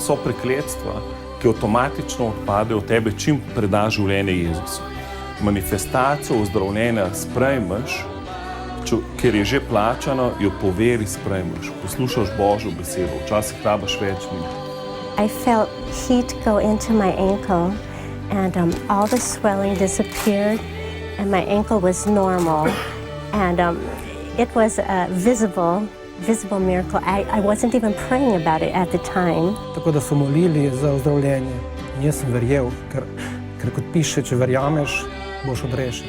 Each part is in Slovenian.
so prekletstva, ki avtomatično odpadejo od tebe, čim predaš življenje Jezusu. Manifestacijo ozdravljenja sprejmeš, ker je že plačano, jo po veri sprejmeš. Poslušaš Božjo besedo, včasih rabiš več njih. I felt heat go into my ankle and all the swelling disappeared and my ankle was normal and it was a visible miracle. I wasn't even praying about it at the time. Tako da so molili za ozdravljenje. In jaz sem verjel, ker kot piše, če verjameš, boš odrešen.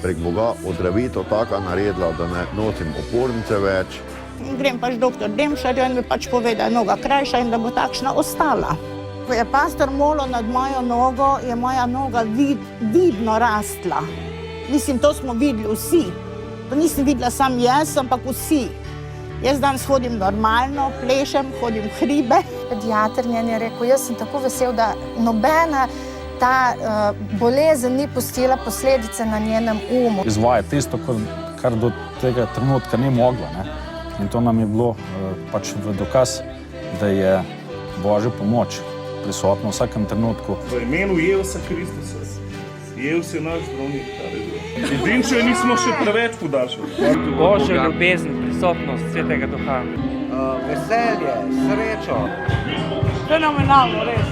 Prek Boga ozdravitev taka naredila, da ne nosim opornice več. Grem pač doktor Demšarju in mi pač pove, da je noga krajša in da bo takšna ostala. Ko je pastor molil nad mojo nogo, je moja noga vidno rastla. Mislim, to smo videli vsi. To nisem videla sam jaz, ampak vsi. Jaz danes hodim normalno, plešem, hodim v hribe. Pediater njen je rekel, jaz sem tako vesel, da nobena ta bolezen ni pustila posledice na njenem umu. Izvaja tisto, kar do tega trenutka ni mogla, ne? In to nam je bilo pač v dokaz, da je Božja pomoč prisotna v vsakem trenutku. V imenu Jezusa Kristusa. Jezus je naš zdravnik. Edino, če nismo še preveč podaljšali. Božja ljubezen, prisotnost Svetega Duha. Veselje, srečo. Fenomenalno, res.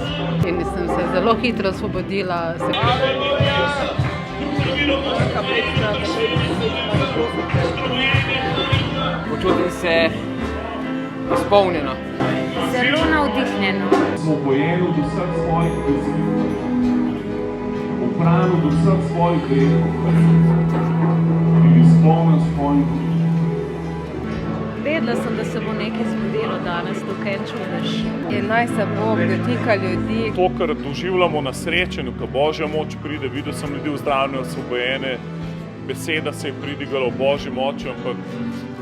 In sem se zelo hitro osvobodila. Počutim se izpolnjeno. Zelo navdihnjeno. Smo bojeni do vseh svojih bezimov, oprani do vseh svojih grehov in izpolnjen svojih duh. Vedela sem, da se bo nekaj zgodilo danes, tukaj čudež. In naj se Bog dotika ljudi. To, kar doživljamo na srečanju, ko Božja moč pride, videl sem ljudi ozdravljene, osvobojene, beseda se je pridigala v Božji moči, ampak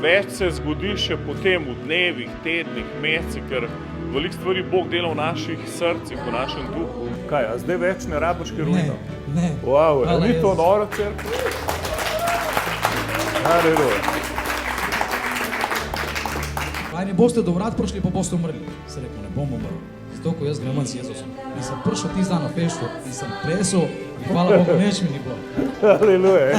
več se zgodi še potem v dnevih, tednih, mesecih, ker veliko stvari Bog dela v naših srcih, v našem duhu. Kaj, a zdaj več ne rabiš heroina? Ne. Wow, ni to noro, cerkev? Halleluja. Kaj ne boste do vrat prišli, pa boste umrli. Sem rekel, ne bom umrl. Zato, ko jaz grem z Jezusom. In sem prišel tisti dan na feštu in sem plesal in hvala Bogu, nič mi ni bilo. Halleluja.